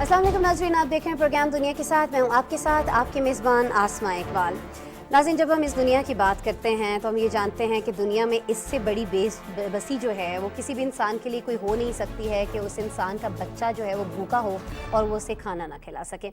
अस्सलाम वालेकुम नाज़रीन, आप देख रहे हैं प्रोग्राम दुनिया के साथ। मैं हूँ आपके साथ आपकी मेज़बान आसमा इकबाल। नाज़रीन, जब हम इस दुनिया की बात करते हैं तो हम ये जानते हैं कि दुनिया में इससे बड़ी बसी जो है वो किसी भी इंसान के लिए कोई हो नहीं सकती है कि उस इंसान का बच्चा जो है वो भूखा हो और वो उसे खाना ना खिला सके।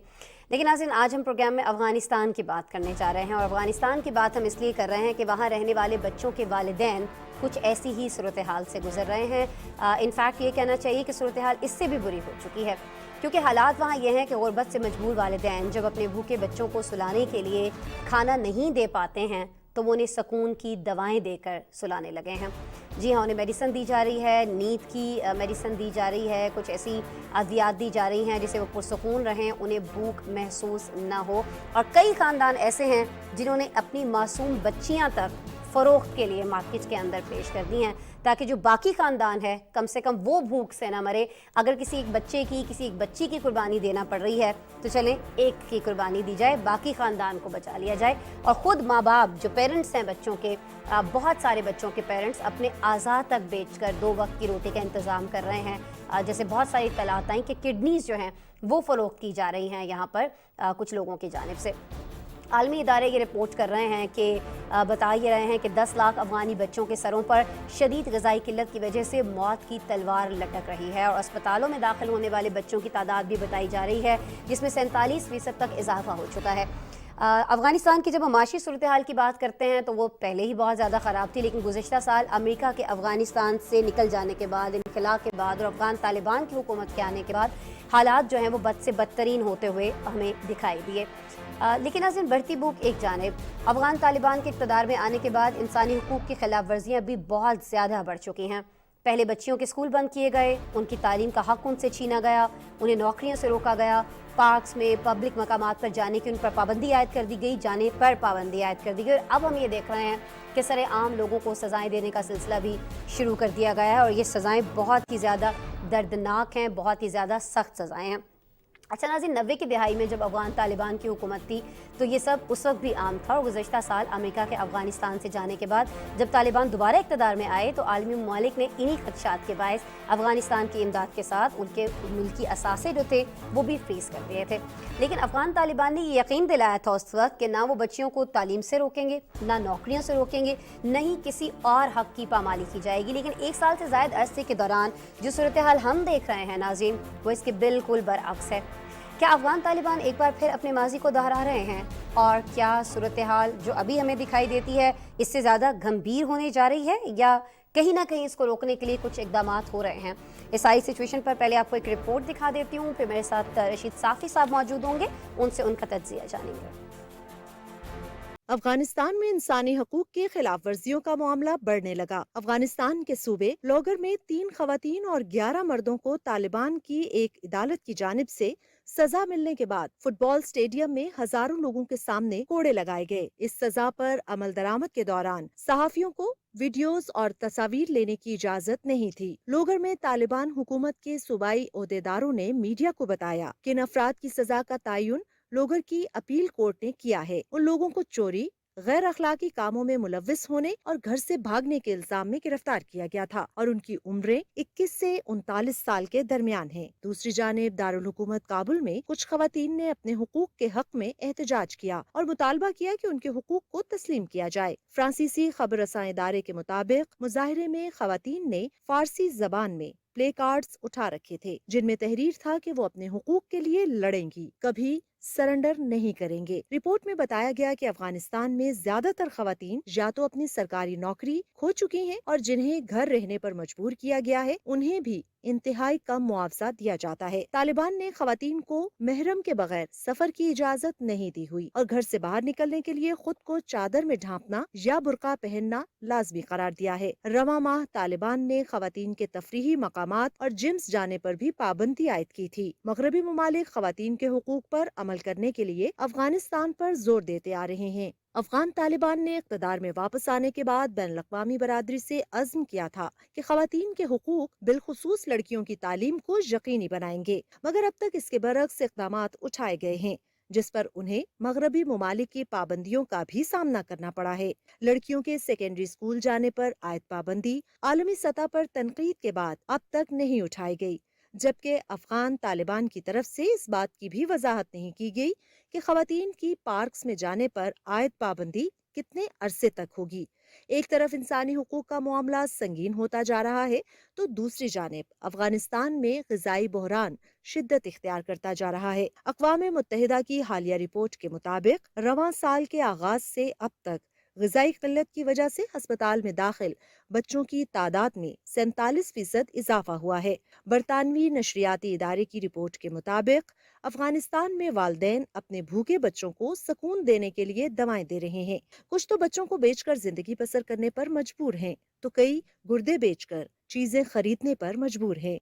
लेकिन नाज़रीन, आज हम प्रोग्राम में अफ़गानिस्तान की बात करने जा रहे हैं और अफ़गानिस्तान की बात हम इसलिए कर रहे हैं कि वहाँ रहने वाले बच्चों के वालिदैन कुछ ऐसी ही सूरत हाल से गुजर रहे हैं। इनफैक्ट ये कहना चाहिए कि सूरत हाल इससे भी बुरी हो चुकी है, क्योंकि हालात वहाँ ये हैं कि गुर्बत से मजबूर वालिदैन जब अपने भूखे बच्चों को सुलाने के लिए खाना नहीं दे पाते हैं तो वो उन्हें सुकून की दवाएं देकर सुलाने लगे हैं। जी हाँ, उन्हें मेडिसिन दी जा रही है, नींद की मेडिसिन दी जा रही है, कुछ ऐसी अद्वियात दी जा रही हैं जिससे वो पुरसुकून रहें, उन्हें भूख महसूस ना हो। और कई ख़ानदान ऐसे हैं जिन्होंने अपनी मासूम बच्चियाँ तक फ़रोख्त के लिए मार्केट के अंदर पेश कर दी हैं ताकि जो बाकी ख़ानदान है कम से कम वो भूख से ना मरे। अगर किसी एक बच्चे की किसी एक बच्ची की कुर्बानी देना पड़ रही है तो चलें एक की कुर्बानी दी जाए, बाकी ख़ानदान को बचा लिया जाए। और ख़ुद माँ बाप जो पेरेंट्स हैं बच्चों के, बहुत सारे बच्चों के पेरेंट्स अपने आज़ा तक बेचकर 2 वक्त की रोटी का इंतज़ाम कर रहे हैं। जैसे बहुत सारी इत्तलात आई कि किडनीज़ जो हैं वो फ़रोख्त की जा रही हैं यहाँ पर कुछ लोगों की जानिब से। आलमी इदारे ये रिपोर्ट कर रहे हैं कि बता ये रहे हैं कि 10 लाख अफ़गानी बच्चों के सरों पर शदीद ग़िज़ाई किल्लत की वजह से मौत की तलवार लटक रही है और अस्पतालों में दाखिल होने वाले बच्चों की तादाद भी बताई जा रही है, जिसमें 47% तक इजाफा हो चुका है। अफ़गानिस्तान की जब हम माशी सूरत हाल की बात करते हैं तो वो पहले ही बहुत ज़्यादा ख़राब थी, लेकिन गुज़िश्ता साल अमेरिका के अफ़गानिस्तान से निकल जाने के बाद, इनक़िलाब के बाद और अफ़गान तालिबान की हुकूमत के आने के बाद हालात जो हैं वो बद से बदतरीन होते हुए हमें दिखाई दिए। लेकिन नाज़रीन, बढ़ती भूख एक जानिब, अफ़गान तालिबान के इक़्तिदार में आने के बाद इंसानी हुकूक़ की खिलाफ वर्जियाँ भी बहुत ज़्यादा बढ़ चुकी हैं। पहले बच्चियों के स्कूल बंद किए गए, उनकी तालीम का हक़ उनसे छीना गया, उन्हें नौकरियों से रोका गया, पार्क्स में पब्लिक मकामात पर जाने की उन पर पाबंदी आयद कर दी गई, जाने पर पाबंदी आयद कर दी गई। और अब हम ये देख रहे हैं कि सरेआम लोगों को सज़ाएँ देने का सिलसिला भी शुरू कर दिया गया है और ये सज़ाएँ बहुत ही ज़्यादा दर्दनाक हैं, बहुत ही ज़्यादा सख्त सज़ाएँ हैं। अच्छा नाज़रीन, 90 की दिहाई में जब अफ़गान तालिबान की हुकूमत थी तो ये सब उस वक्त भी आम था और गुज़श्ता साल अमेरिका के अफ़गानिस्तान से जाने के बाद जब तालिबान दोबारा इक़्तिदार में आए तो आलमी ममालिक ने इन्हीं ख़दशात के बायस अफ़गानिस्तान की इमदाद के साथ उनके मुल्की असासे जो थे वो भी फ्रीज़ कर दिए थे। लेकिन अफ़गान तालिबान ने ये यकीन दिलाया था उस वक्त कि ना वो बच्चियों को तालीम से रोकेंगे, ना नौकरियों से रोकेंगे, नहीं किसी और हक़ की पामाली की जाएगी। लेकिन 1 साल से ज़ायद अरसे के दौरान जो सूरत हाल हम देख रहे हैं नाज़रीन, वो इसके बिल्कुल बरअक्स है। क्या अफ़गान तालिबान एक बार फिर अपने माजी को दोहरा रहे हैं और क्या सूरत हाल जो अभी हमें दिखाई देती है इससे ज़्यादा गंभीर होने जा रही है या कहीं ना कहीं इसको रोकने के लिए कुछ इक़दामात हो रहे हैं? इस सारी सिचुएशन पर पहले आपको एक रिपोर्ट दिखा देती हूँ, फिर मेरे साथ रशीद साफ़ी साहब मौजूद होंगे, उनसे उनका तज्ज़िया जानेंगे। अफगानिस्तान में इंसानी हकूक की खिलाफ वर्जियों का मामला बढ़ने लगा। अफगानिस्तान के सूबे लोगर में 3 खवातीन और 11 मर्दों को तालिबान की एक अदालत की जानिब से सजा मिलने के बाद फुटबॉल स्टेडियम में हजारों लोगों के सामने कोड़े लगाए गए। इस सजा पर अमल दरामद के दौरान सहाफियों को वीडियोस और तस्वीर लेने की इजाजत नहीं थी। लोगर में तालिबान हुकूमत के सूबाई ओहदेदारों ने मीडिया को बताया कि इन अफराद की सजा का तयन लोगर की अपील कोर्ट ने किया है। उन लोगों को चोरी, गैर अखलाकी कामों में मुलव्विस होने और घर से भागने के इल्जाम में गिरफ्तार किया गया था और उनकी उम्रें 21 से 39 साल के दरमियान हैं। दूसरी जानिब दारुल हुकूमत काबुल में कुछ खवातीन ने अपने हुकूक के हक में एहतजाज किया और मुतालबा किया कि उनके हुकूक को तस्लीम किया जाए। फ्रांसीसी खबर रसां इदारे के मुताबिक मुजाहिरे में खवातीन ने फारसी जबान में प्ले कार्ड्स उठा रखे थे जिनमें तहरीर था कि वो अपने हुकूक के लिए लड़ेंगी, कभी सरेंडर नहीं करेंगे। रिपोर्ट में बताया गया कि अफगानिस्तान में ज्यादातर खवातीन या तो अपनी सरकारी नौकरी खो चुकी हैं और जिन्हें घर रहने पर मजबूर किया गया है उन्हें भी इंतहाई कम मुआवजा दिया जाता है। तालिबान ने खवातीन को महरम के बगैर सफर की इजाजत नहीं दी हुई और घर से बाहर निकलने के लिए खुद को चादर में ढांपना या बुर्का पहनना लाजमी करार दिया है। रवा माह तालिबान ने खवातीन के तफरीही मकामात और जिम्स जाने पर भी पाबंदी आयद की थी। मगरबी ममालिक खवातीन के हुकूक पर अमल करने के लिए अफगानिस्तान पर जोर देते आ रहे हैं। अफगान तालिबान ने इक़्तिदार में वापस आने के बाद बैनुल अक़वामी बरादरी से अज़्म किया था कि ख़वातीन के हुकूक बिलखुसूस लड़कियों की तालीम को यकीनी बनाएंगे, मगर अब तक इसके बरक्स इक़दामात उठाए गए हैं जिस पर उन्हें मगरबी ममालिक की पाबंदियों का भी सामना करना पड़ा है। लड़कियों के सेकेंडरी स्कूल जाने पर आयद पाबंदी आलमी सतह पर तनकीद के बाद अब तक नहीं उठाई गई। جبکہ افغان طالبان کی طرف سے اس بات کی بھی وضاحت نہیں کی گئی کہ خواتین کی پارکس میں جانے پر عائد پابندی کتنے عرصے تک ہوگی۔ ایک طرف انسانی حقوق کا معاملہ سنگین ہوتا جا رہا ہے تو دوسری جانب افغانستان میں غذائی بحران شدت اختیار کرتا جا رہا ہے۔ اقوام متحدہ کی حالیہ رپورٹ کے مطابق رواں سال کے آغاز سے اب تک غذائی قلت کی وجہ سے ہسپتال میں داخل بچوں کی تعداد میں 47% اضافہ ہوا ہے۔ برطانوی نشریاتی ادارے کی رپورٹ کے مطابق افغانستان میں والدین اپنے بھوکے بچوں کو سکون دینے کے لیے دوائیں دے رہے ہیں۔ کچھ تو بچوں کو بیچ کر زندگی بسر کرنے پر مجبور ہیں تو کئی گردے بیچ کر چیزیں خریدنے پر مجبور ہیں۔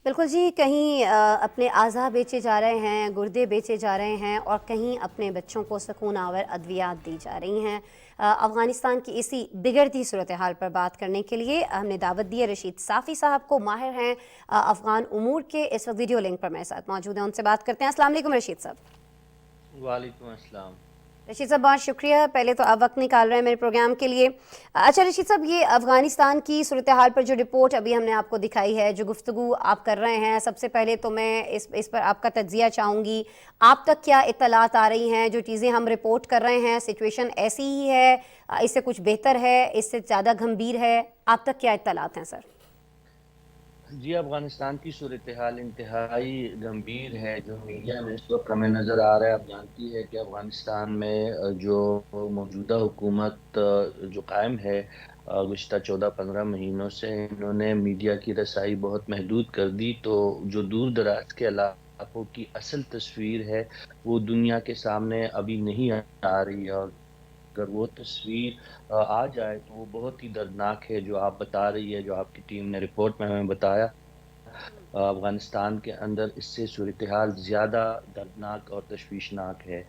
بالکل جی، کہیں اپنے اعضاء بیچے جا رہے ہیں، گردے بیچے جا رہے ہیں، اور کہیں اپنے بچوں کو سکون آور ادویات دی جا رہی ہیں۔ افغانستان کی اسی بگڑتی صورتحال پر بات کرنے کے لیے ہم نے دعوت دی ہے رشید صافی صاحب کو، ماہر ہیں افغان امور کے، اس وقت ویڈیو لنک پر میرے ساتھ موجود ہیں، ان سے بات کرتے ہیں۔ السلام علیکم رشید صاحب۔ وعلیکم السلام۔ رشید صاحب بہت شکریہ، پہلے تو آپ وقت نکال رہے ہیں میرے پروگرام کے لیے۔ اچھا رشید صاحب، یہ افغانستان کی صورتحال پر جو رپورٹ ابھی ہم نے آپ کو دکھائی ہے، جو گفتگو آپ کر رہے ہیں، سب سے پہلے تو میں اس پر آپ کا تجزیہ چاہوں گی۔ آپ تک کیا اطلاعات آ رہی ہیں؟ جو چیزیں ہم رپورٹ کر رہے ہیں، سچویشن ایسی ہی ہے، اس سے کچھ بہتر ہے، اس سے زیادہ گھمبیر ہے؟ آپ تک کیا اطلاعات ہیں سر؟ جی، افغانستان کی صورتحال انتہائی گمبھیر ہے۔ جو میڈیا میں اس وقت ہمیں نظر آ رہا ہے، آپ جانتی ہے کہ افغانستان میں جو موجودہ حکومت جو قائم ہے گزشتہ 14-15 مہینوں سے، انہوں نے میڈیا کی رسائی بہت محدود کر دی، تو جو دور دراز کے علاقوں کی اصل تصویر ہے وہ دنیا کے سامنے ابھی نہیں آ رہی، اور اگر وہ تصویر آ جائے تو وہ بہت ہی دردناک ہے جو آپ بتا رہی ہے، جو آپ کی ٹیم نے رپورٹ میں ہمیں بتایا۔ افغانستان کے اندر اس سے صورتحال زیادہ دردناک اور تشویشناک ہے۔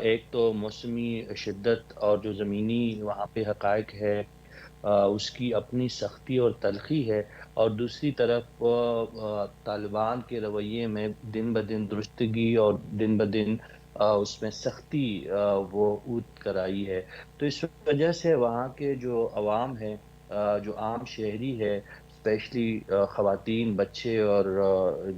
ایک تو موسمی شدت اور جو زمینی وہاں پہ حقائق ہے اس کی اپنی سختی اور تلخی ہے، اور دوسری طرف طالبان کے رویے میں دن بدن درستگی اور دن بدن اس میں سختی وہ اونٹ کر آئی ہے۔ تو اس وجہ سے وہاں کے جو عوام ہیں، جو عام شہری ہے، اسپیشلی خواتین، بچے اور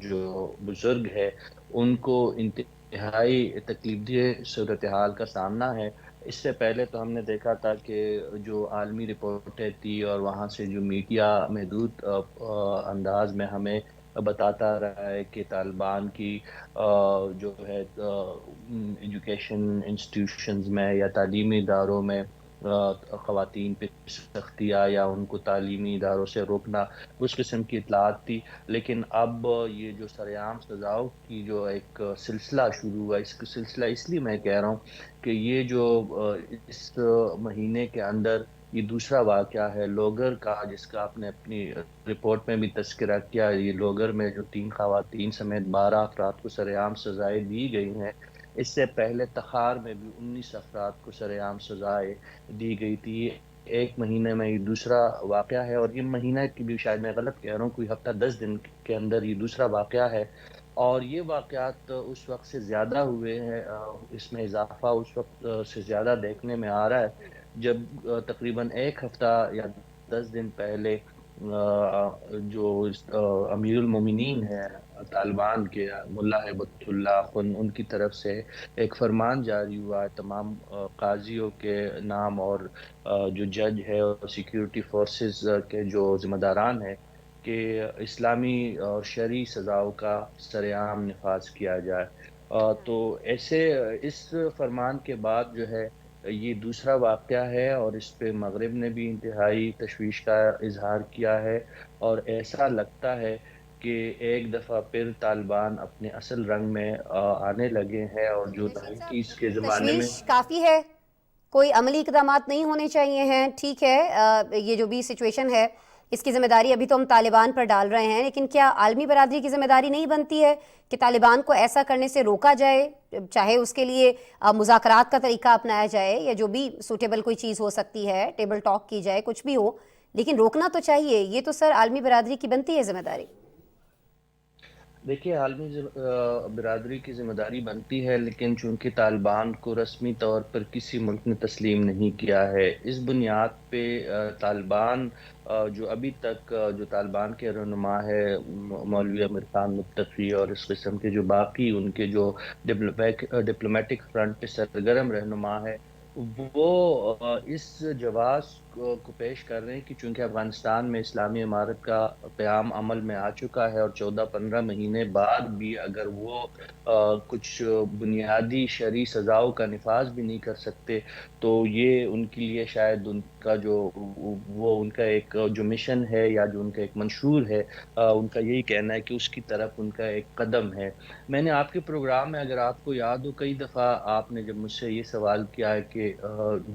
جو بزرگ ہے، ان کو انتہائی تکلیف دہ صورتحال کا سامنا ہے۔ اس سے پہلے تو ہم نے دیکھا تھا کہ جو عالمی رپورٹیں تھی اور وہاں سے جو میڈیا محدود انداز میں ہمیں بتاتا رہا ہے کہ طالبان کی جو ہے ایجوکیشن انسٹیٹیوشنز میں یا تعلیمی اداروں میں خواتین پہ سختیاں یا ان کو تعلیمی اداروں سے روکنا، اس قسم کی اطلاعات تھی۔ لیکن اب یہ جو سرعام سزاؤں کی جو ایک سلسلہ شروع ہوا، اس کا سلسلہ اس لیے میں کہہ رہا ہوں کہ یہ جو اس مہینے کے اندر یہ دوسرا واقعہ ہے لوگر کا، جس کا آپ نے اپنی رپورٹ میں بھی تذکرہ کیا۔ یہ لوگر میں جو 3 خواتین سمیت 12 افراد کو سرعام سزائیں دی گئی ہیں، اس سے پہلے تخار میں بھی 19 افراد کو سرعام سزائیں دی گئی تھی۔ ایک مہینے میں یہ دوسرا واقعہ ہے، اور یہ مہینہ کی بھی شاید میں غلط کہہ رہا ہوں، کوئی ہفتہ 10 دن کے اندر یہ دوسرا واقعہ ہے، اور یہ واقعات اس وقت سے زیادہ ہوئے ہیں، اس میں اضافہ اس وقت سے زیادہ دیکھنے میں آ رہا ہے جب تقریباً ایک ہفتہ یا 10 دن پہلے جو امیر المومنین ہے طالبان کے، ملا ہیبت اللہ خن، ان کی طرف سے ایک فرمان جاری ہوا ہے تمام قاضیوں کے نام، اور جو جج ہے اور سیکیورٹی فورسز کے جو ذمہ داران ہیں، کہ اسلامی اور شرعی سزاؤں کا سرعام نفاذ کیا جائے۔ تو ایسے اس فرمان کے بعد جو ہے یہ دوسرا واقعہ ہے، اور اس پہ مغرب نے بھی انتہائی تشویش کا اظہار کیا ہے، اور ایسا لگتا ہے کہ ایک دفعہ پھر طالبان اپنے اصل رنگ میں آنے لگے ہیں، اور جو رشید 90s صاحب، کے زمانے میں تشویش کافی ہے، کوئی عملی اقدامات نہیں ہونے چاہیے ہیں، ٹھیک ہے یہ جو بھی سچویشن ہے اس کی ذمہ داری ابھی تو ہم طالبان پر ڈال رہے ہیں، لیکن کیا عالمی برادری کی ذمہ داری نہیں بنتی ہے کہ طالبان کو ایسا کرنے سے روکا جائے، چاہے اس کے لیے مذاکرات کا طریقہ اپنایا جائے یا جو بھی سوٹیبل کوئی چیز ہو سکتی ہے، ٹیبل ٹاک کی جائے، کچھ بھی ہو، لیکن روکنا تو چاہیے، یہ تو سر عالمی برادری کی بنتی ہے ذمہ داری۔ देखिए, عالمی برادरी की ज़िम्मेदारी बनती है, लेकिन चूंकि तालिबान को रस्मी तौर पर किसी मुल्क ने तस्लीम नहीं किया है, इस बुनियाद पे तालिबान जो अभी तक जो तालिबान के रहनुमा है मौलवी आमिर खान मुत्तकी और इस किस्म के जो बाकी उनके जो डिप्लोमेटिक फ्रंट पे सरगर्म रहनुमा है, वो इस जवाब को पेश कर रहे हैं कि चूंकि अफगानिस्तान में इस्लामी इमारत का क़याम अमल में आ चुका है और 14-15 महीने बाद भी अगर वो कुछ बुनियादी शरई सज़ाओं का निफाज भी नहीं कर सकते, तो ये उनके लिए शायद उनका जो वो उनका एक जो मिशन है या जो उनका एक मंशूर है, उनका यही कहना है कि उसकी तरफ उनका एक कदम है। मैंने आपके प्रोग्राम में, अगर आपको याद हो, कई दफ़ा आपने जब मुझसे ये सवाल किया है कि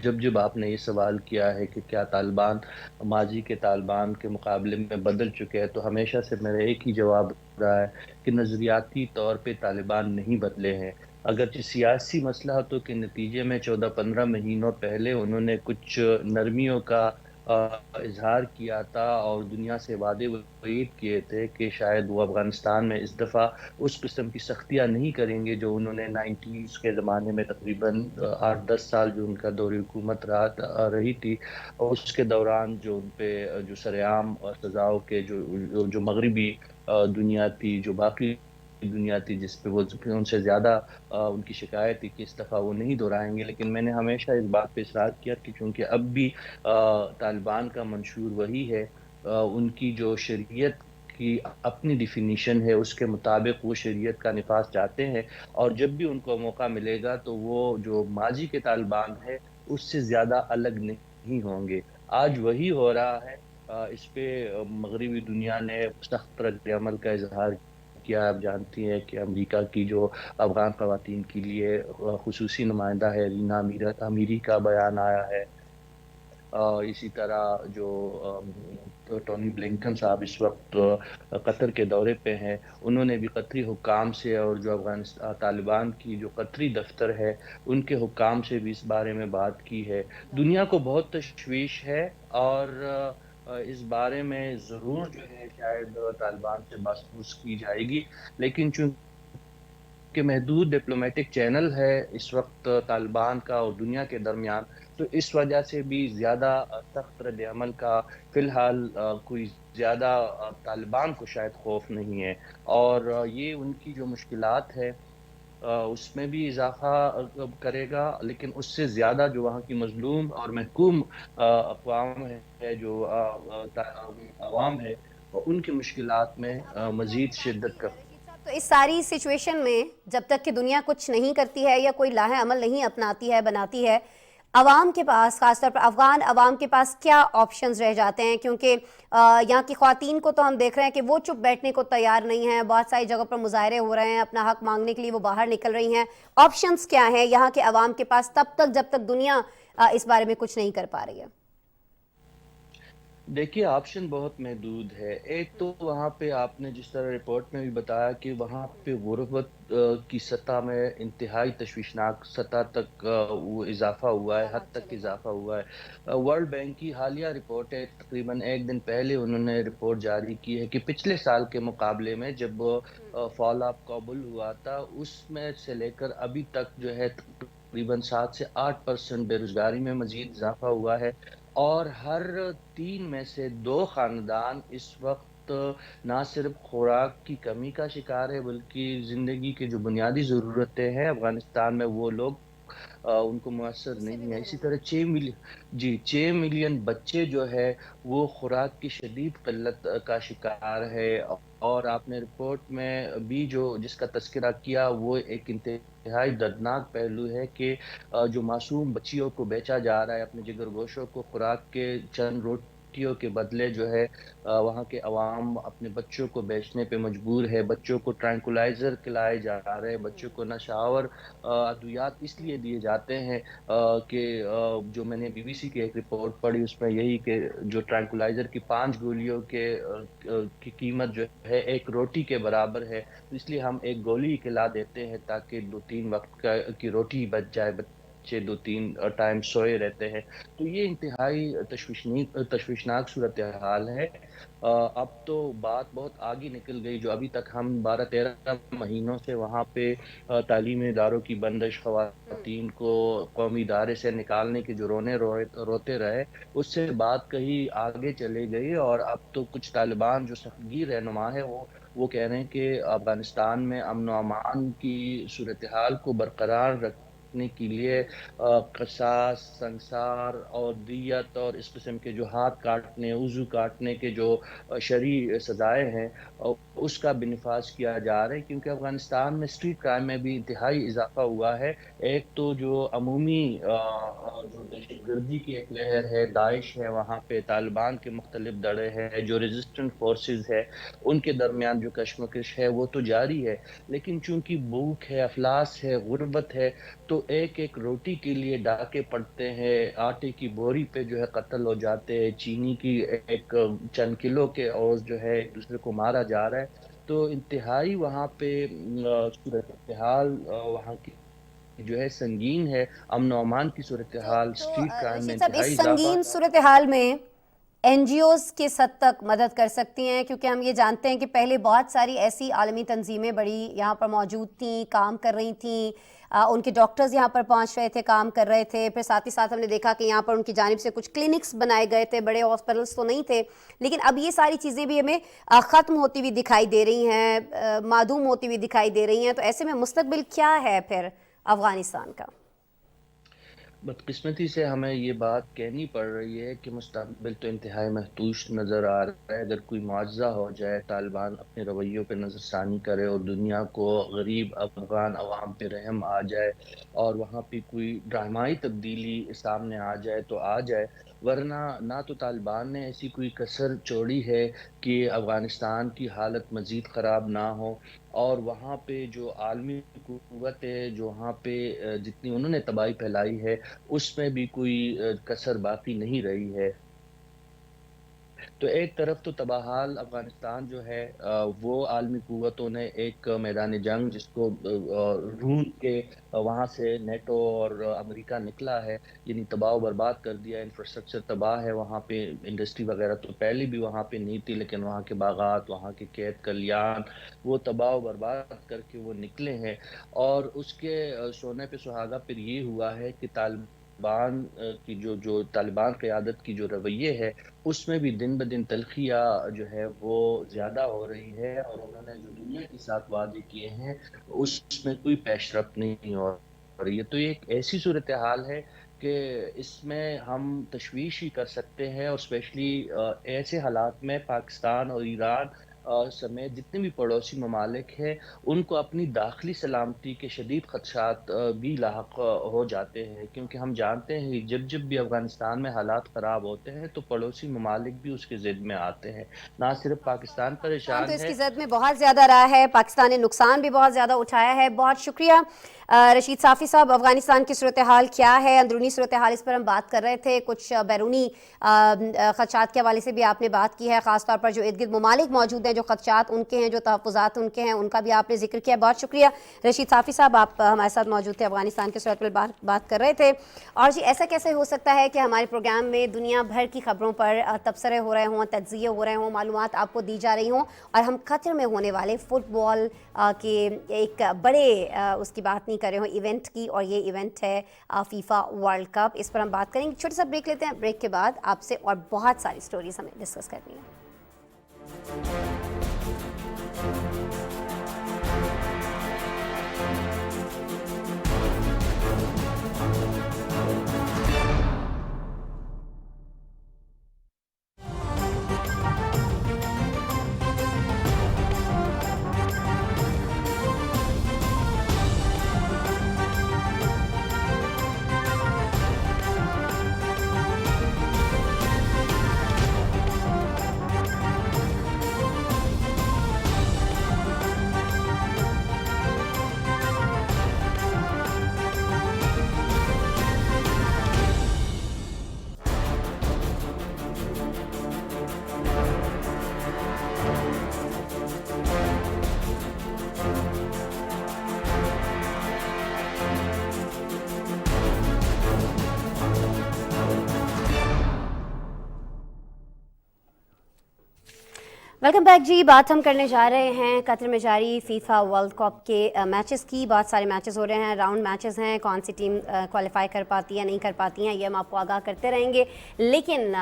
जब जब आपने ये सवाल किया है कि क्या तालिबान माजी के तालिबान के मुकाबले में बदल चुके हैं, तो हमेशा से मेरा एक ही जवाब रहा है कि नज़रियाती तौर पे तालिबान नहीं बदले हैं। अगरचे सियासी मसलहतों के नतीजे में 14-15 महीनों पहले उन्होंने कुछ नरमियों का इजहार किया था और दुनिया से वादे वईद किए थे कि शायद वो अफगानिस्तान में इस दफ़ा उस किस्म की सख्तियाँ नहीं करेंगे जो उन्होंने 90s के ज़माने में तकरीबन 8-10 साल जो उनका दौर हुकूमत रही थी, और उसके दौरान जो उन पे जो सरेआम सज़ाओं के जो मगरबी दुनिया थी, जो बाकी दुनिया थी, जिस पे वो उनसे ज़्यादा उनकी शिकायत थी कि इस दफ़ा वो नहीं दोहराएंगे। लेकिन मैंने हमेशा इस बात पे इसरार किया कि चूँकि अब भी तालिबान का मंशूर वही है, उनकी जो शरीयत की अपनी डिफिनीशन है, उसके मुताबिक वो शरीयत का निफाज चाहते हैं, और जब भी उनको मौका मिलेगा तो वो जो माजी के तालिबान है उससे ज़्यादा अलग नहीं होंगे। आज वही हो रहा है। इस पे मगरबी दुनिया ने सख्त रद्द-ए-अमल का इज़हार किया। आप जानती हैं कि अमेरिका की जो अफ़गान ख़वातीन के लिए ख़ुसूसी नुमाइंदा है रीना अमीरी का बयान आया है। इसी तरह जो टोनी ब्लिंकन साहब इस वक्त कतर के दौरे पे हैं, उन्होंने भी कतरी हुक्काम से और जो अफगानिस्तान तालिबान की जो कतरी दफ्तर है उनके हुक्काम से भी इस बारे में बात की है। दुनिया को बहुत तशवीश है, और इस बारे में ज़रूर जो है शायद तालिबान से बातचीत की जाएगी, लेकिन चूंकि कि महदूद डिप्लोमेटिक चैनल है इस वक्त तालिबान का और दुनिया के दरमियान, तो इस वजह से भी ज़्यादा सख्त रद्द-ए-अमल का फ़िलहाल कोई ज़्यादा तालिबान को शायद खौफ नहीं है, और ये उनकी जो मुश्किलात है उसमें भी इज़ाफ़ा करेगा, लेकिन उससे ज़्यादा जो वहाँ की मज़लूम और महकूम अक़वाम है, जो अवाम है, उनकी मुश्किलात में मज़ीद शिद्दत का। तो इस सारी सिचुएशन में जब तक कि दुनिया कुछ नहीं करती है या कोई लाहे अमल नहीं अपनाती है, बनाती है, अवाम के पास, खासतौर पर अफ़गान अवाम के पास क्या ऑप्शंस रह जाते हैं? क्योंकि यहाँ की ख़वातीन को तो हम देख रहे हैं कि वो चुप बैठने को तैयार नहीं हैं, बहुत सारी जगहों पर मुजाहरे हो रहे हैं, अपना हक मांगने के लिए वो बाहर निकल रही हैं। ऑप्शंस क्या हैं यहाँ के अवाम के पास तब तक जब तक दुनिया इस बारे में कुछ नहीं कर पा रही है? देखिए, ऑप्शन बहुत महदूद है। एक तो वहाँ पे आपने जिस तरह रिपोर्ट में भी बताया कि वहाँ पे ग़ुरबत की सतह में इंतहाई तशवीशनाक सतह तक वो इज़ाफ़ा हुआ है, हद तक इज़ाफ़ा हुआ है। वर्ल्ड बैंक की हालिया रिपोर्ट है, तकरीबन 1 दिन पहले उन्होंने रिपोर्ट जारी की है कि पिछले साल के मुकाबले में जब फॉल ऑफ काबुल हुआ था, उसमें से लेकर अभी तक जो है तकरीबन 7 से 8% बेरोज़गारी में मज़ीद इज़ाफ़ा हुआ है, और हर 3 में से 2 ख़ानदान इस वक़्त ना सिर्फ़ खुराक की कमी का शिकार है, बल्कि ज़िंदगी की जो बुनियादी ज़रूरतें हैं अफ़गानिस्तान में, वो लोग उनको मुयस्सर उससे भी नहीं है। इसी महरूम तरह हैं। 6 मिलियन बच्चे जो है वो खुराक की शदीद किल्लत का शिकार है, और आपने रिपोर्ट में भी जो जिसका तज़किरा किया, वो एक इंतहाई दर्दनाक पहलू है कि जो मासूम बच्चियों को बेचा जा रहा है, अपने जिगरगोशों को खुराक के चंद रोटियों के बदले जो है वहाँ के अवाम अपने बच्चों को बेचने पे मजबूर है। बच्चों को ट्रैंकुलाइज़र खिलाए जा रहे हैं, बच्चों को नशावर अद्वियात इसलिए दिए जाते हैं कि जो मैंने बीबीसी की एक रिपोर्ट पढ़ी, उसमें यही कि जो ट्रैंकुलाइज़र की 5 गोलियों की कीमत जो है 1 रोटी के बराबर है, तो इसलिए हम 1 गोली खिला देते हैं ताकि 2-3 वक़्त की रोटी बच जाए। بچے 2-3 ٹائم سوئے رہتے ہیں. تو یہ انتہائی تشویشناک صورتحال ہے. اب تو بات بہت آگے نکل گئی. جو ابھی تک ہم 12-13 مہینوں سے وہاں پہ تعلیمی اداروں کی بندش، خواتین کو قومی ادارے سے نکالنے کے جو روتے رہے، اس سے بات کہیں آگے چلے گئی. اور اب تو کچھ طالبان جو سختگیر رہنما ہے وہ کہہ رہے ہیں کہ افغانستان میں امن و امان کی صورتحال کو برقرار رکھنے کے لیے قصاص، سنگسار اور دیت اور اس قسم کے جو ہاتھ کاٹنے، عضو کاٹنے کے جو شرعی سزائیں ہیں اس کا بنفاذ کیا جا رہا ہے. کیونکہ افغانستان میں اسٹریٹ کرائم میں بھی انتہائی اضافہ ہوا ہے. ایک تو جو عمومی جو دہشت گردی کی ایک لہر ہے، داعش ہے وہاں پہ، طالبان کے مختلف دڑے ہیں، جو ریزسٹنٹ فورسز ہے ان کے درمیان جو کشمکش ہے وہ تو جاری ہے. لیکن چونکہ بھوک ہے، افلاس ہے، غربت ہے، تو ایک ایک روٹی کے لیے ڈاکے پڑتے ہیں. آٹے کی بوری پہ جو ہے قتل ہو جاتے ہیں. چینی کی ایک چند کلو کے عوض جو ہے ایک دوسرے کو مارا جا رہا ہے. تو انتہائی وہاں پہ صورتحال وہاں کی جو ہے سنگین ہے. امن و امان کی صورتحال، اسٹریٹ کرائم میں رشید صاحب، انتہائی اس اضافہ. سنگین صورتحال میں این جی اوز کس حد تک مدد کر سکتی ہیں؟ کیونکہ ہم یہ جانتے ہیں کہ پہلے بہت ساری ایسی عالمی تنظیمیں بڑی یہاں پر موجود تھیں، کام کر رہی تھیں، ان کے ڈاکٹرز یہاں پر پہنچ رہے تھے، کام کر رہے تھے. پھر ساتھ ہی ساتھ ہم نے دیکھا کہ یہاں پر ان کی جانب سے کچھ کلینکس بنائے گئے تھے، بڑے ہاسپٹلس تو نہیں تھے. لیکن اب یہ ساری چیزیں بھی ہمیں ختم ہوتی ہوئی دکھائی دے رہی ہیں، معدوم ہوتی ہوئی دکھائی دے رہی ہیں. تو ایسے میں مستقبل کیا ہے پھر افغانستان کا؟ بدقسمتی سے ہمیں یہ بات کہنی پڑ رہی ہے کہ مستقبل تو انتہائی محتوش نظر آ رہا ہے. اگر کوئی معاوضہ ہو جائے، طالبان اپنے رویوں پہ نظر ثانی کرے اور دنیا کو غریب افغان عوام پہ رحم آ جائے اور وہاں پہ کوئی ڈرامائی تبدیلی سامنے آ جائے تو آ جائے. ورنہ نہ تو طالبان نے ایسی کوئی کسر چھوڑی ہے کہ افغانستان کی حالت مزید خراب نہ ہو. اور وہاں پہ جو عالمی قوت ہے، جو وہاں پہ جتنی انہوں نے تباہی پھیلائی ہے، اس میں بھی کوئی کسر باقی نہیں رہی ہے. تو ایک طرف تو تباہال افغانستان جو ہے وہ عالمی قوتوں نے ایک میدان جنگ جس کو ڈھونڈ کے وہاں سے نیٹو اور امریکہ نکلا ہے، یعنی تباہ و برباد کر دیا. انفراسٹرکچر تباہ ہے وہاں پہ. انڈسٹری وغیرہ تو پہلے بھی وہاں پہ نہیں تھی، لیکن وہاں کے باغات، وہاں کے کھیت کلیان وہ تباہ و برباد کر کے وہ نکلے ہیں. اور اس کے سونے پہ سہاگا پھر یہ ہوا ہے کہ طالبان کی جو طالبان قیادت کی جو رویے ہے اس میں بھی دن بدن تلخیاں جو ہے وہ زیادہ ہو رہی ہے. اور انہوں نے جو دنیا کے ساتھ وعدے کیے ہیں اس میں کوئی پیش رفت نہیں ہو رہی ہے. تو یہ ایک ایسی صورتحال ہے کہ اس میں ہم تشویش ہی کر سکتے ہیں. اور اسپیشلی ایسے حالات میں پاکستان اور ایران سمیت جتنے بھی پڑوسی ممالک ہیں ان کو اپنی داخلی سلامتی کے شدید خدشات بھی لاحق ہو جاتے ہیں. کیونکہ ہم جانتے ہیں جب بھی افغانستان میں حالات خراب ہوتے ہیں تو پڑوسی ممالک بھی اس کے ضد میں آتے ہیں. نہ صرف پاکستان پاکستان تو پریشان اس ہے. کی زد میں بہت زیادہ رہا ہے، پاکستان نے نقصان بھی بہت زیادہ اٹھایا ہے. بہت شکریہ رشید صافی صاحب. افغانستان کی صورتحال کیا ہے، اندرونی صورتحال، اس پر ہم بات کر رہے تھے. کچھ بیرونی خدشات کے حوالے سے بھی آپ نے بات کی ہے، خاص طور پر جو ارد گرد ممالک موجود ہیں، جو خدشات ان کے ہیں، جو تحفظات ان کے ہیں، ان کا بھی آپ نے ذکر کیا. بہت شکریہ رشید صافی صاحب، آپ ہمارے ساتھ موجود تھے، افغانستان کے صورت پر بات کر رہے تھے. اور جی ایسا کیسے ہو سکتا ہے کہ ہمارے پروگرام میں دنیا بھر کی خبروں پر تبصرے ہو رہے ہوں، تجزیے ہو رہے ہوں، معلومات آپ کو دی جا رہی ہوں، اور ہم قطر میں ہونے والے فٹ بال کے ایک بڑے اس کی بات نہیں کر رہے ہوں ایونٹ کی، اور یہ ایونٹ ہے فیفا ورلڈ کپ. اس پر ہم بات کریں گے. چھوٹا سا بریک لیتے ہیں، بریک کے بعد آپ سے اور بہت ساری سٹوریز ہمیں ڈسکس کرنی ہے. वेलकम बैक जी। बात हम करने जा रहे हैं कतर में जारी फीफा वर्ल्ड कप के मैचेस की। बहुत सारे मैचेस हो रहे हैं, राउंड मैचेस हैं, कौन सी टीम क्वालिफाई कर पाती है नहीं कर पाती हैं ये हम आपको आगाह करते रहेंगे। लेकिन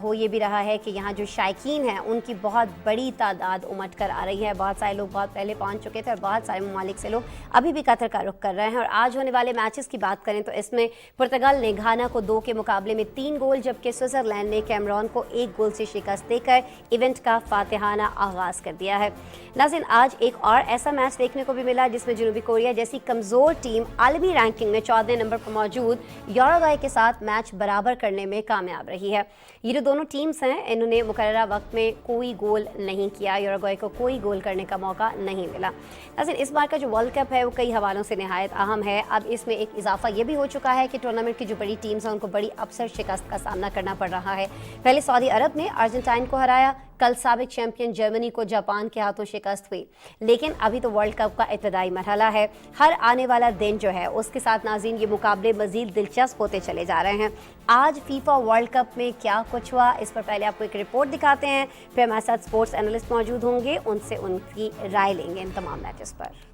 हो ये भी रहा है कि यहाँ जो शायकीन हैं उनकी बहुत बड़ी तादाद उमड़ कर आ रही है। बहुत सारे लोग बहुत पहले पहुँच चुके थे और बहुत सारे ममालिक से लोग अभी भी कतर का रुख कर रहे हैं। और आज होने वाले मैचेस की बात करें तो इसमें पुर्तगाल ने घाना को 2 के मुकाबले में 3 गोल, जबकि स्विट्जरलैंड ने कैमरून को 1 गोल से शिकस्त देकर इवेंट का फातिहाना आगाज कर दिया है। नाज़रीन, आज एक और ऐसा मैच देखने को भी मिला जिसमें जनूबी कोरिया जैसी कमजोर टीम आलमी रैंकिंग में 14वें नंबर पर मौजूद यूरुग्वे के साथ मैच बराबर करने में कामयाब रही है। ये जो दोनों टीम्स हैं इन्होंने मुकर्ररा वक्त में कोई गोल नहीं किया, यूरुग्वे को कोई गोल करने का मौका नहीं मिला। नाज़रीन, इस बार का जो वर्ल्ड कप है वो कई हवालों से नहायत अहम है। अब इसमें एक इजाफा ये भी हो चुका है कि टूर्नामेंट की जो बड़ी टीम्स हैं उनको बड़ी अफसर शिकस्त का सामना करना पड़ रहा है। पहले सऊदी अरब ने अर्जेंटाइन को हराया, कल साबिक चैंपियन जर्मनी को जापान के हाथों शिकस्त हुई। लेकिन अभी तो वर्ल्ड कप का इब्तदाई मरहला है। हर आने वाला दिन जो है उसके साथ नाज़रीन ये मुकाबले मज़ीद दिलचस्प होते चले जा रहे हैं। आज फीफा वर्ल्ड कप में क्या कुछ हुआ इस पर पहले आपको एक रिपोर्ट दिखाते हैं, फिर हमारे साथ स्पोर्ट्स एनालिस्ट मौजूद होंगे, उनसे उनकी राय लेंगे इन तमाम मैचेस पर।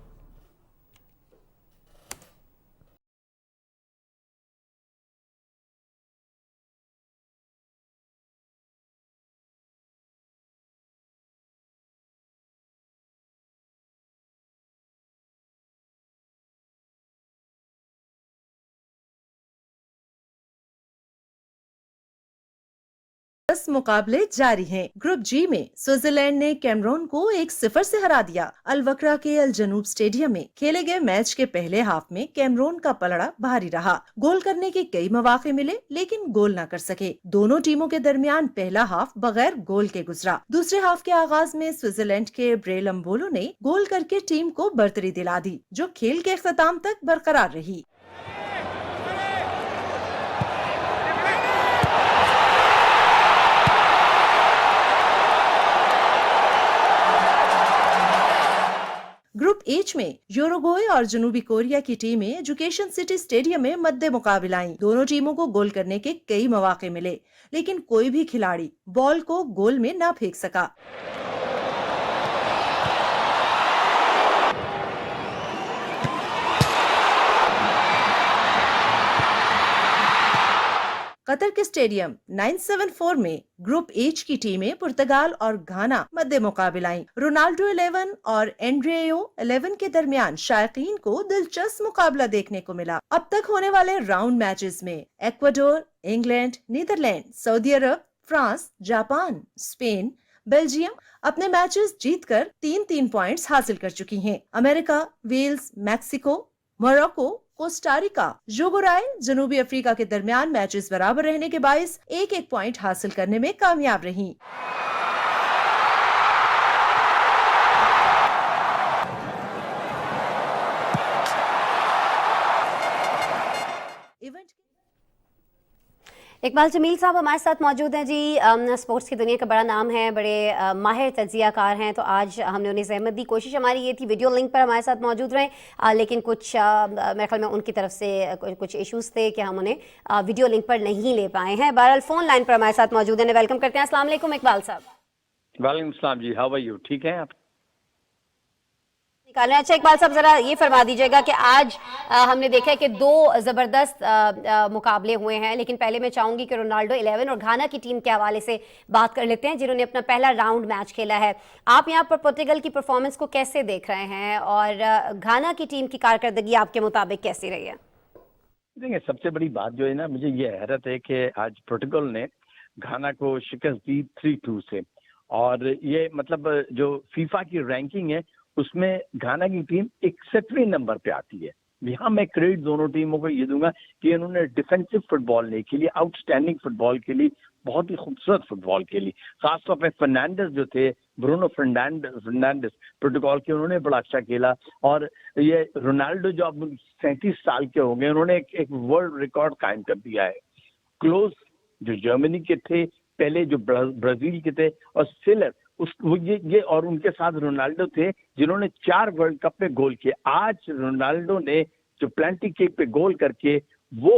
मुकाबले जारी हैं। ग्रुप जी में स्विट्जरलैंड ने कैमरून को 1-0 से हरा दिया। अल वक्रा के अल जनूब स्टेडियम में खेले गए मैच के पहले हाफ में कैमरून का पलड़ा भारी रहा। गोल करने के कई मौके मिले लेकिन गोल न कर सके। दोनों टीमों के दरमियान पहला हाफ बगैर गोल के गुजरा। दूसरे हाफ के आगाज में स्विट्जरलैंड के ब्रेल अम्बोलो ने गोल करके टीम को बरतरी दिला दी, जो खेल के अख्ताम तक बरकरार रही। ग्रुप एच में यूरुग्वे और जनूबी कोरिया की टीमें एजुकेशन सिटी स्टेडियम में मद्दे मुकाबला आईं। दोनों टीमों को गोल करने के कई मौके मिले लेकिन कोई भी खिलाड़ी बॉल को गोल में न फेंक सका। कतर के स्टेडियम 974 में ग्रुप एच की टीमें पुर्तगाल और घाना मध्य मुकाबला आईं। रोनाल्डो 11 और एंड्रेयो 11 के दरमियान शायकीन को दिलचस्प मुकाबला देखने को मिला। अब तक होने वाले राउंड मैचेस में इक्वाडोर, इंग्लैंड, नीदरलैंड, सऊदी अरब, फ्रांस, जापान, स्पेन, बेल्जियम अपने मैचेस जीतकर 3-3 पॉइंट्स हासिल कर चुकी हैं। America, Wales, Mexico, Morocco, Costa Rica, Uruguay, जनूबी अफ्रीका के दरमियान मैचेस बराबर रहने के बाइस 1-1 पॉइंट हासिल करने में कामयाब रहीं। इकबाल जमील साहब हमारे साथ मौजूद हैं जी। स्पोर्ट्स की दुनिया का बड़ा नाम है, बड़े माहिर तज्जियाकार हैं, तो आज हमने उन्हें ज़हमत दी। कोशिश हमारी ये थी वीडियो लिंक पर हमारे साथ मौजूद रहें, लेकिन कुछ मेरे ख्याल में उनकी तरफ से कुछ इश्यूज़ थे कि हम उन्हें वीडियो लिंक पर नहीं ले पाए हैं। बहरहाल फ़ोन लाइन पर हमारे साथ मौजूद हैं, वेलकम करते हैं। अस्सलाम वालेकुम इकबाल साहब। वालेकुम सलाम जी, हाउ आर यू? ठीक हैं आप? अच्छा इकबाल साहब, जरा ये फरमा दीजिएगा कि आज हमने देखा है कि 2 ज़बरदस्त मुकाबले हुए हैं, लेकिन पहले मैं चाहूंगी कि रोनाल्डो 11 और घाना की टीम के हवाले से बात कर लेते हैं जिन्होंने अपना पहला राउंड मैच खेला है। आप यहाँ पर पोर्तुगल की परफॉर्मेंस को कैसे देख रहे हैं और घाना की टीम की कारकर्दगी आपके मुताबिक कैसी रही है? देखिए, सबसे बड़ी बात जो है ना, मुझे ये हैरत है कि आज पोर्तुगल ने घाना को शिकस्त दी 3-2 से, और ये मतलब जो फीफा की रैंकिंग है उसमें घाना की टीम 61वें नंबर पे आती है। यहाँ मैं क्रेडिट दोनों टीमों को ये दूंगा कि इन्होंने डिफेंसिव फुटबॉल नहीं खेली, आउटस्टैंडिंग फुटबॉल खेली, बहुत ही खूबसूरत फुटबॉल खेली। खासतौर पे फर्नांडिस जो थे, ब्रूनो फर्नांडिस पोर्तुगाल के, उन्होंने बड़ा अच्छा खेला। और ये रोनाल्डो जो अब 37 साल के हो गए, उन्होंने एक वर्ल्ड रिकॉर्ड कायम कर दिया है। क्लोज जो जर्मनी के थे पहले, जो ब्राजील के थे, और सिलर ये और उनके साथ रोनाल्डो थे जिन्होंने 4 वर्ल्ड कप में गोल किए। आज रोनाल्डो ने जो प्लेंटी किक पे गोल करके वो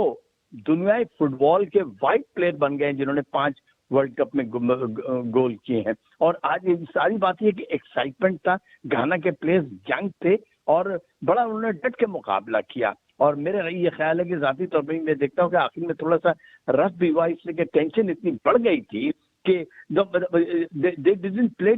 दुनियाई फुटबॉल के वाइट प्लेयर बन गए जिन्होंने 5 वर्ल्ड कप में गोल किए हैं। और आज ये सारी बात ये कि एक्साइटमेंट था, घाना के प्लेयर्स यंग थे और बड़ा उन्होंने डट के मुकाबला किया। और मेरा ये ख्याल है कि ज़ाती तौर पर मैं देखता हूँ कि आखिर में थोड़ा सा रफ भी हुआ, इसलिए कि टेंशन इतनी बढ़ गई थी कि they didn't play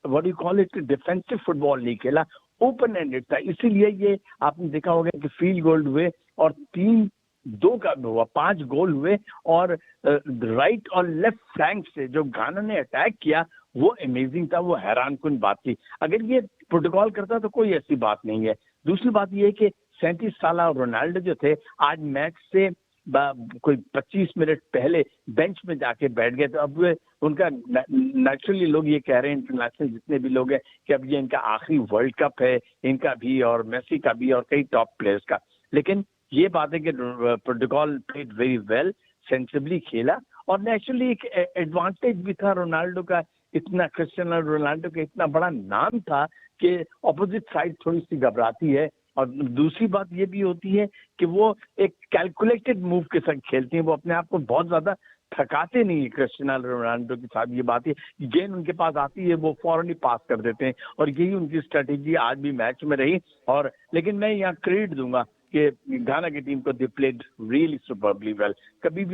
what you call it defensive football नहीं खेला, ओपन एंडेड था। इसीलिए ये आपने देखा होगा कि फील्ड गोल हुए और 3-2 का हुआ, 5 गोल हुए। और राइट और लेफ्ट फ्लैंक से जो घाना ने अटैक किया वो अमेजिंग था, वो हैरान कुन बात थी। अगर ये प्रोटोकॉल करता तो कोई ऐसी बात नहीं है। दूसरी बात ये है कि 37 साल रोनाल्डो जो थे आज मैच से कोई 25 मिनट पहले बेंच में जाके बैठ गए। तो अब वे उनका नेचुरली लोग ये कह रहे हैं, इंटरनेशनल जितने भी लोग हैं, कि अब ये इनका आखिरी वर्ल्ड कप है, इनका भी और मेसी का भी और कई टॉप प्लेयर्स का। लेकिन ये बात है कि protocol played very well, sensibly खेला और नेचुरली एक एडवांटेज भी था रोनाल्डो का। इतना क्रिस्टियानो रोनाल्डो का इतना बड़ा नाम था कि ऑपोजिट साइड थोड़ी सी घबराती है। और दूसरी बात ये भी होती है कि वो एक कैलकुलेटेड मूव के साथ खेलते हैं, वो अपने आप को बहुत ज्यादा थकाते नहीं है। क्रिस्टियानो रोनाल्डो के साथ ये बात है, गेंद उनके पास आती है वो फौरन ही पास कर देते हैं और यही उनकी स्ट्रेटेजी आज भी मैच में रही। और लेकिन मैं यहाँ क्रेडिट दूंगा कि घाना की टीम को they played really superbly well. कभी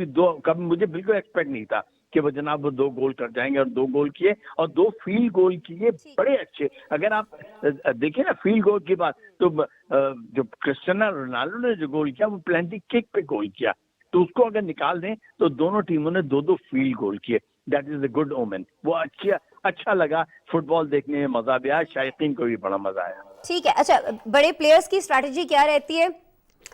मुझे बिल्कुल एक्सपेक्ट नहीं था कि वो जनाब वो 2 गोल कर जाएंगे, और 2 गोल किए और 2 फील्ड गोल किए बड़े अच्छे। अगर आप देखें ना फील्ड गोल की बात, तो जो क्रिस्टियानो रोनाल्डो ने जो गोल किया वो प्लेंटी किक पे गोल किया, तो उसको अगर निकाल दें तो दोनों टीमों ने 2-2 फील्ड गोल किए। That is a good omen. वो अच्छा लगा, फुटबॉल देखने में मजा भी आया, शायकीन को भी बड़ा मजा आया। ठीक है, अच्छा बड़े प्लेयर्स की स्ट्रैटेजी क्या रहती है,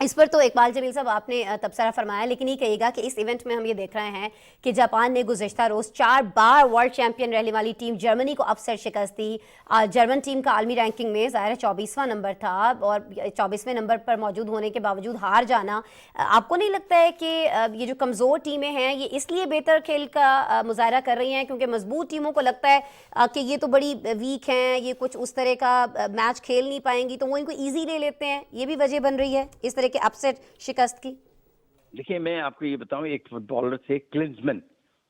इस पर तो इकबाल जमील साहब आपने तबसरा फरमाया, लेकिन ये कहिएगा कि इस इवेंट में हम ये देख रहे हैं कि जापान ने गुज़श्ता रोज़ 4 बार वर्ल्ड चैंपियन रहने वाली टीम जर्मनी को अपसेट शिकस्त दी। जर्मन टीम का आलमी रैंकिंग में ज़ाहिर 24वां नंबर था और 24वें नंबर पर मौजूद होने के बावजूद हार जाना, आपको नहीं लगता है कि ये जो कमज़ोर टीमें हैं ये इसलिए बेहतर खेल का मुजाहरा कर रही हैं क्योंकि मजबूत टीमों को लगता है कि ये तो बड़ी वीक हैं, ये कुछ उस तरह का मैच खेल नहीं पाएंगी, तो वो इनको ईजी ले लेते हैं, ये भी वजह बन रही है इस तरह के अपसेट शिकस्त की? देखिए मैं आपको ये बताऊं, एक फुटबॉलर थे क्लिंसमैन,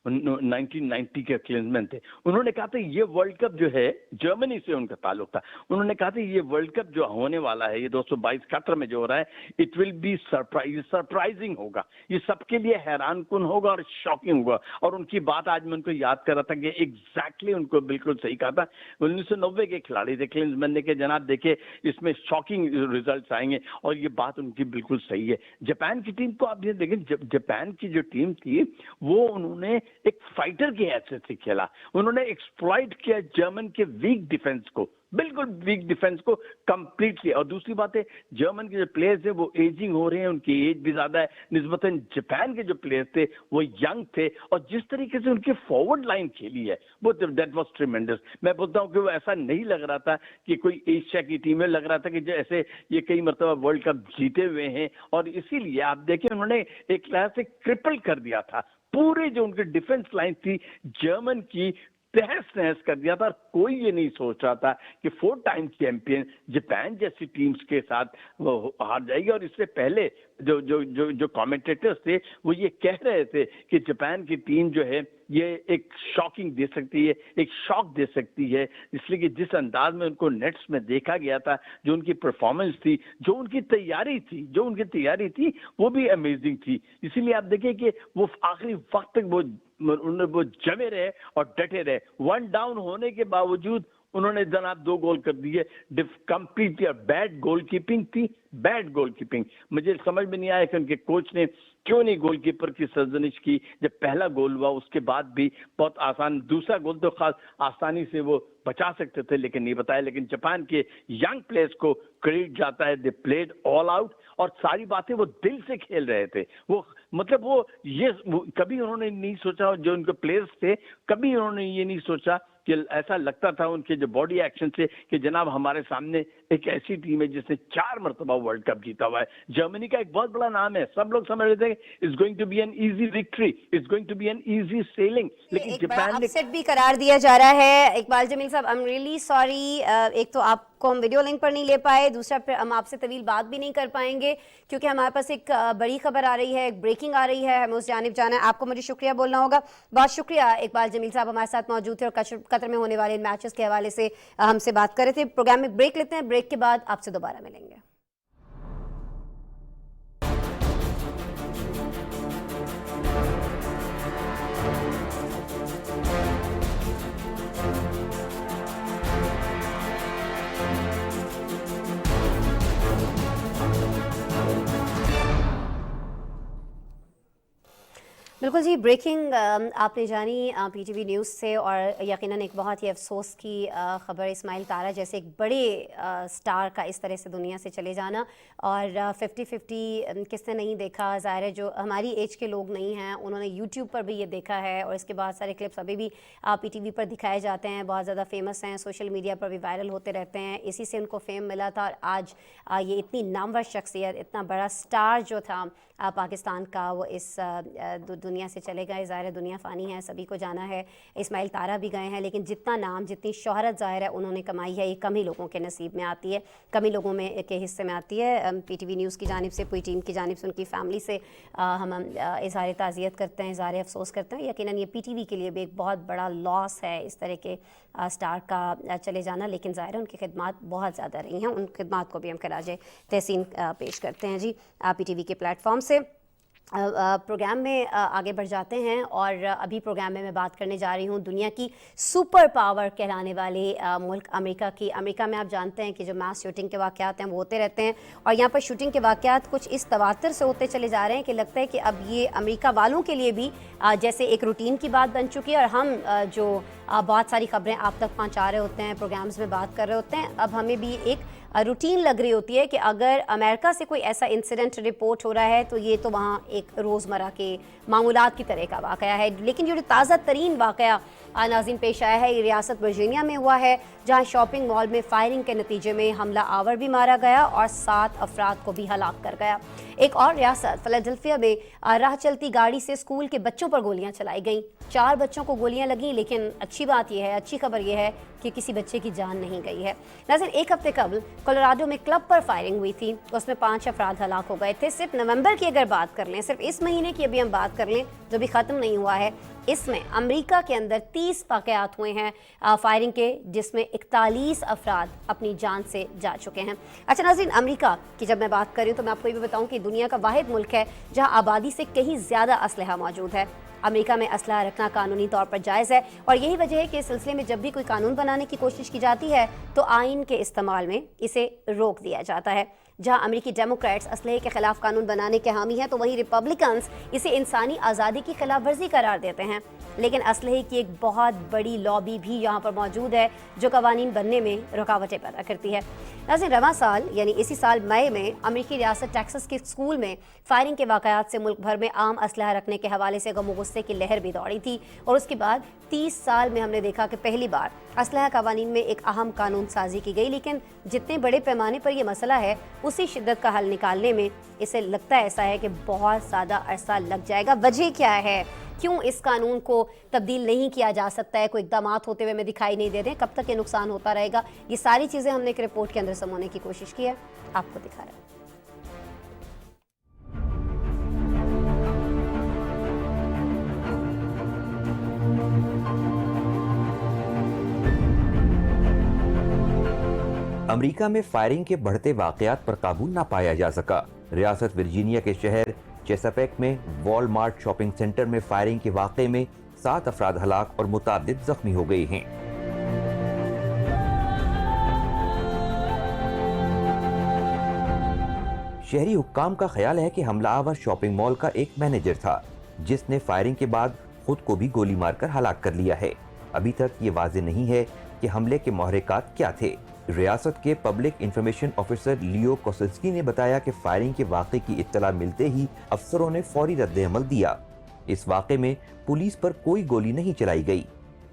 1990 के क्लिंसमैन थे। उन्होंने कहा था ये वर्ल्ड कप जो है, जर्मनी से उनका ताल्लुक था, उन्होंने कहा था ये वर्ल्ड कप जो होने वाला है, ये 222 कतर में जो हो रहा है, इट विल बी सरप्राइजिंग होगा, ये सबके लिए हैरान कुन होगा और शॉकिंग होगा। और उनकी बात आज मैं उनको याद कर रहा था कि एग्जैक्टली उनको बिल्कुल सही कहा था। 1990 के खिलाड़ी थे क्लिंसमैन ने, के जनाब देखे इसमें शॉकिंग रिजल्ट आएंगे, और ये बात उनकी बिल्कुल सही है। जापान की टीम को आप ये देखें, जापान की जो टीम थी वो उन्होंने एक फाइटर के हैसियत से खेला, उन्होंने एक्सप्लॉइट किया जर्मन के वीक डिफेंस को, बिल्कुल वीक डिफेंस को कंप्लीटली। और दूसरी बात है जर्मन के जो प्लेयर्स है वो एजिंग हो रहे हैं, उनकी एज भी ज्यादा है निस्बतन। जापान के जो प्लेयर्स थे वो यंग थे, और जिस तरीके से उनकी फॉरवर्ड लाइन खेली है वो दैट वाज ट्रिमेंडस। मैं बोलता हूँ कि वो ऐसा नहीं लग रहा था कि कोई एशिया की टीम है, लग रहा था कि जैसे ये कई मरतबा वर्ल्ड कप जीते हुए हैं। और इसीलिए आप देखें उन्होंने एक तरह से क्रिपल कर दिया था पूरे जो उनकी डिफेंस लाइन थी जर्मन की, तहस नहस कर दिया था। कोई ये नहीं सोच रहा था कि 4 टाइम चैंपियन जापान जैसी टीम्स के साथ वो हार जाएगी। और इससे पहले जो जो जो जो कमेंटेटर्स थे वो ये कह रहे थे कि जापान की टीम जो है ये एक शॉकिंग दे सकती है, एक शॉक दे सकती है, इसलिए कि जिस अंदाज में उनको नेट्स में देखा गया था, जो उनकी परफॉर्मेंस थी, जो उनकी तैयारी थी वो भी अमेजिंग थी। इसीलिए आप देखिए कि वो आखिरी वक्त तक वो जमे रहे और डटे रहे। 1 डाउन होने के बावजूद उन्होंने जनाब 2 गोल कर दिए। कंप्लीट बैड गोल कीपिंग थी, बैड गोल कीपिंग। मुझे समझ में नहीं आया कि उनके कोच ने क्यों नहीं गोलकीपर की सरजनिश की। जब पहला गोल हुआ उसके बाद भी बहुत आसान, दूसरा गोल तो खास आसानी से वो बचा सकते थे लेकिन नहीं बताया। लेकिन जापान के यंग प्लेयर्स को क्रेडिट जाता है, दे प्लेड ऑल आउट, और सारी बातें वो दिल से खेल रहे थे। वो मतलब वो कभी उन्होंने नहीं सोचा, जो उनके प्लेयर्स थे कभी उन्होंने ये नहीं सोचा कि ऐसा लगता था उनके जो बॉडी एक्शन से कि जनाब हमारे सामने एक ऐसी टीम है जिसने 4 मरतबा वर्ल्ड कप जीता हुआ है। जर्मनी का एक बहुत बड़ा नाम है, सब लोग समझ रहे थे it's going to be an easy victory, it's going to be an easy sailing, लेकिन जापान ने अपसेट भी करार दिया जा रहा है। इकबाल जमील साहब, आई एम रियली सॉरी, एक तो आप आपको हम वीडियो लिंक पर नहीं ले पाए, दूसरा फिर हम आपसे तवील बात भी नहीं कर पाएंगे क्योंकि हमारे पास एक बड़ी खबर आ रही है, एक ब्रेकिंग आ रही है, हमें उस जानिब जाना है। आपको मुझे शुक्रिया बोलना होगा, बहुत शुक्रिया। इकबाल जमील साहब हमारे साथ मौजूद थे और कतर में होने वाले मैचेस के हवाले से हमसे बात कर रहे थे। प्रोग्राम में ब्रेक लेते हैं, ब्रेक के बाद आपसे दोबारा मिलेंगे। बिल्कुल जी, ब्रेकिंग आपने जानी पीटीवी न्यूज़ से, और यकीनन एक बहुत ही अफसोस की ख़बर, इस्माइल तारा जैसे एक बड़े स्टार का इस तरह से दुनिया से चले जाना। और 50-50 किसने नहीं देखा, ज़ाहिर है जो हमारी एज के लोग नहीं हैं उन्होंने यूट्यूब पर भी ये देखा है, और इसके बहुत सारे क्लिप्स अभी भी पीटीवी पर दिखाए जाते हैं, बहुत ज़्यादा फेमस हैं, सोशल मीडिया पर भी वायरल होते रहते हैं। इसी से उनको फेम मिला था, और आज ये इतनी नामवर शख्सियत, इतना बड़ा स्टार जो था पाकिस्तान का, वो इस दुनिया से चले गए। ज़ाहिर है दुनिया फ़ानी है, सभी को जाना है, इस्माइल तारा भी गए हैं, लेकिन जितना नाम, जितनी शोहरत ज़ाहिर है उन्होंने कमाई है, ये कम ही लोगों के नसीब में आती है, कम ही लोगों में के हिस्से में आती है। पीटीवी न्यूज़ की जानिब से, पूरी टीम की जानिब से, उनकी फैमिली से हम इज़हार ताज़ियत करते हैं, इज़हार अफसोस करते हैं। यकीनन ये पीटीवी के लिए भी एक बहुत बड़ा लॉस है इस तरह के स्टार का चले जाना, लेकिन ज़ाहिर है उनकी खिदमत बहुत ज़्यादा रही हैं, उन खिदमत को भी हम खराज तहसीन पेश करते हैं जी पीटीवी के प्लेटफॉर्म से। प्रोग्राम में आगे बढ़ जाते हैं, और अभी प्रोग्राम में मैं बात करने जा रही हूँ दुनिया की सुपर पावर कहलाने वाले मुल्क अमेरिका की। अमेरिका में आप जानते हैं कि जो मास शूटिंग के वाक़यात हैं वो होते रहते हैं, और यहाँ पर शूटिंग के वाक़यात कुछ इस तवातर से होते चले जा रहे हैं कि लगता है कि अब ये अमेरिका वालों के लिए भी जैसे एक रूटीन की बात बन चुकी है, और हम जो बहुत सारी खबरें आप तक पहुँचा रहे होते हैं, प्रोग्राम्स में बात कर रहे होते हैं, अब हमें भी एक रूटीन लग रही होती है कि अगर अमेरिका से कोई ऐसा इंसिडेंट रिपोर्ट हो रहा है तो ये तो वहाँ एक रोज़मर्रा के मामूलात की तरह का वाक़या है। लेकिन जो ताज़ा तरीन वाक़या नाज़रीन पेश आया है, ये रियासत वर्जीनिया में हुआ है, जहाँ शॉपिंग मॉल में फायरिंग के नतीजे में हमला आवर भी मारा गया और 7 अफराद को भी हलाक कर गया। एक और रियासत फिलाडेल्फिया में राह चलती गाड़ी से स्कूल के बच्चों पर गोलियां चलाई गईं, 4 बच्चों को गोलियां लगीं, लेकिन अच्छी बात यह है, अच्छी खबर यह है कि किसी बच्चे की जान नहीं गई है। नाज़रीन, एक हफ्ते कबल कोलोराडो में क्लब पर फायरिंग हुई थी, उसमें 5 अफराद हलाक हो गए थे। सिर्फ नवंबर की अगर बात कर लें, सिर्फ इस महीने की अभी हम बात कर लें जो भी ख़त्म नहीं हुआ है, इसमें अमेरिका के अंदर 30 वाक़यात हुए हैं फायरिंग के, जिसमें 41 अफराद अपनी जान से जा चुके हैं। अच्छा नाज़रीन, अमेरिका की जब मैं बात कर रही हूँ तो मैं आपको ये भी बताऊँ कि दुनिया का वाहिद मुल्क है जहाँ आबादी से कहीं ज़्यादा असलहा मौजूद है। अमेरिका में असलहा रखना कानूनी तौर पर जायज़ है, और यही वजह है कि इस सिलसिले में जब भी कोई कानून बनाने की कोशिश की जाती है तो आइन के इस्तेमाल में इसे रोक दिया जाता है। जहां अमेरिकी डेमोक्रेट्स असलहे के खिलाफ कानून बनाने के हामी हैं, तो वहीं रिपब्लिकन्स इसे इंसानी आज़ादी की खिलाफ वर्जी करार देते हैं। लेकिन असलहे की एक बहुत बड़ी लॉबी भी यहाँ पर मौजूद है जो कवानीन बनने में रुकावटें पैदा करती है। नाज़रीन, रवां साल यानी इसी साल मई में अमेरिकी रियासत टेक्सास के स्कूल में फायरिंग के वाक़यात से मुल्क भर में आम असलहा रखने के हवाले से गम गुस्से की लहर भी दौड़ी थी, और उसके बाद 30 साल में हमने देखा कि पहली बार असलहा कवानीन में एक अहम कानून साजी की गई। लेकिन जितने बड़े पैमाने पर यह मसला है, उसी शिद्दत का हल निकालने में इसे लगता ऐसा है कि बहुत ज़्यादा अरसा लग जाएगा। वजह क्या है, क्यों इस कानून को तब्दील नहीं किया जा सकता है, कोई इक़दाम होते हुए हमें दिखाई नहीं दे रहे, कब तक ये नुकसान होता रहेगा, ये सारी चीज़ें हमने एक रिपोर्ट के अंदर समोने की कोशिश की है, आपको दिखा रहे हैं। अमेरिका में फायरिंग के बढ़ते वाक़यात पर काबू न पाया जा सका। रियासत वर्जीनिया के शहर चेसापेक में वॉलमार्ट शॉपिंग सेंटर में फायरिंग के वाक़े में 7 अफराद हलाक और मुतादिद जख्मी हो गए हैं। शहरी हुक्काम का ख्याल है कि हमलावर शॉपिंग मॉल का एक मैनेजर था, जिसने फायरिंग के बाद खुद को भी गोली मारकर हलाक कर लिया है। अभी तक ये वाज़ेह नहीं है कि हमले के महरिकात क्या थे। रियासत के पब्लिक इंफॉर्मेशन ऑफिसर लियो कोसिल्स्की ने बताया कि फायरिंग के वाक़े की इत्तला मिलते ही अफसरों ने फौरी रद्द-ए-अमल दिया। इस वाक़े में पुलिस पर कोई गोली नहीं चलाई गई।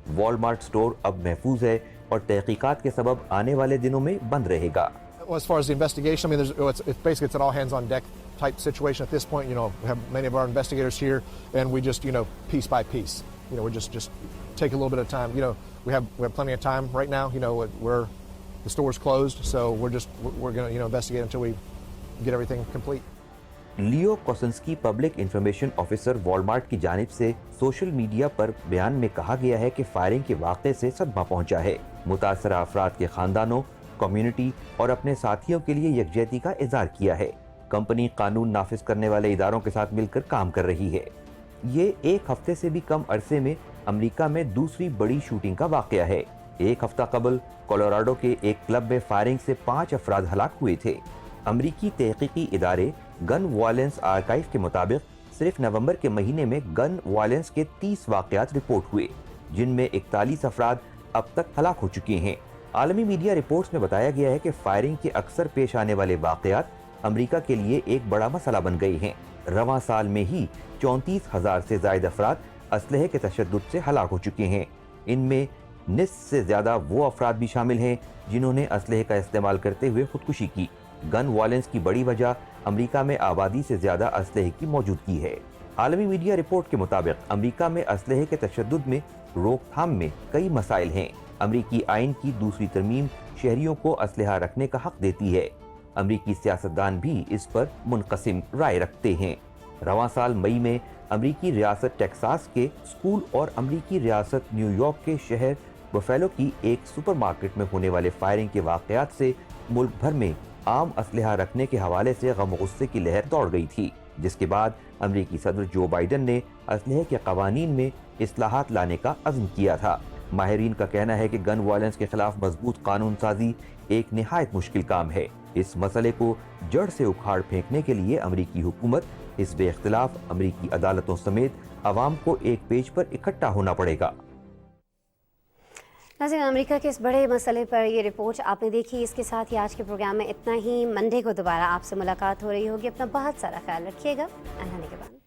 वॉलमार्ट स्टोर अब महफूज है और तहकीकात के सबब आने वाले दिनों में बंद रहेगा। As far as the investigation, I mean, it's basically an all hands on deck type situation at this point. You know, we have many of our investigators here, and we just, piece by piece, we just take a little bit of time. We have plenty of time right now. The store's closed, so we're going to investigate until we get everything complete. Leo Kosinski public information officer Walmart की जानिब से social media पर बयान में कहा गया है कि फायरिंग के वाक़े से सदमा पहुंचा है। मुतासरा अफराद के खानदानों, कम्युनिटी और अपने साथियों के लिए यकजहती का इज़हार किया है। कंपनी कानून नाफिज करने वाले इदारों के साथ मिलकर काम कर रही है। ये एक हफ्ते से भी कम अरसे में अमेरिका में दूसरी बड़ी शूटिंग का वाक़या है। एक हफ्ता कबल कोलोराडो के एक क्लब में फायरिंग से 5 अफराद हलाक हुए थे। अमरीकी तहकीकी इदारे गन वायलेंस आर्काइव के मुताबिक सिर्फ नवंबर के महीने में गन वायलेंस के 30 वाक़यात रिपोर्ट हुए, जिनमें 41 अफराद अब तक हलाक हो चुके हैं। आलमी मीडिया रिपोर्ट्स में बताया गया है कि फायरिंग के अक्सर पेश आने वाले वाक़यात अमरीका के लिए एक बड़ा मसला बन गए हैं। रवां साल में ही 34,000 से ज़ायद अफराद असलहे के तशद्दुद से हलाक हो चुके हैं। इनमें निस्फ से ज़्यादा वो अफराद भी शामिल हैं जिन्होंने असलहे का इस्तेमाल करते हुए खुदकुशी की। गन वायलेंस की बड़ी वजह अमेरिका में आबादी से ज़्यादा असलहे की मौजूदगी है। आलमी मीडिया रिपोर्ट के मुताबिक अमेरिका में असलहे के तशद्दुद में रोकथाम में कई मसाइल हैं। अमरीकी आइन की दूसरी तरमीम शहरियों को असलहा रखने का हक देती है। अमरीकी सियासतदान भी इस पर मुनक़सिम राय रखते हैं। रवां साल मई में अमरीकी रियासत टेक्सास के स्कूल और अमरीकी रियासत न्यूयॉर्क के शहर बफेलो की एक सुपरमार्केट में होने वाले फायरिंग के वाक़यात से मुल्क भर में आम असलहा रखने के हवाले से गम गुस्से की लहर दौड़ गई थी, जिसके बाद अमरीकी सदर जो बाइडन ने असलहे के कवानीन में इस्लाहात लाने का अज़्म किया था। माहिरीन का कहना है कि गन वायलेंस के खिलाफ मजबूत कानून साजी एक निहायत मुश्किल काम है। इस मसले को जड़ से उखाड़ फेंकने के लिए अमरीकी हुकूमत, हिज़्ब इख्तिलाफ, अमरीकी अदालतों समेत अवाम को एक पेज पर इकट्ठा होना पड़ेगा। नाज़रीन, अमेरिका के इस बड़े मसले पर ये रिपोर्ट आपने देखी। इसके साथ ही आज के प्रोग्राम में इतना ही। मंडे को दोबारा आपसे मुलाकात हो रही होगी। अपना बहुत सारा ख्याल रखिएगा। अल्लाह ने के बाद।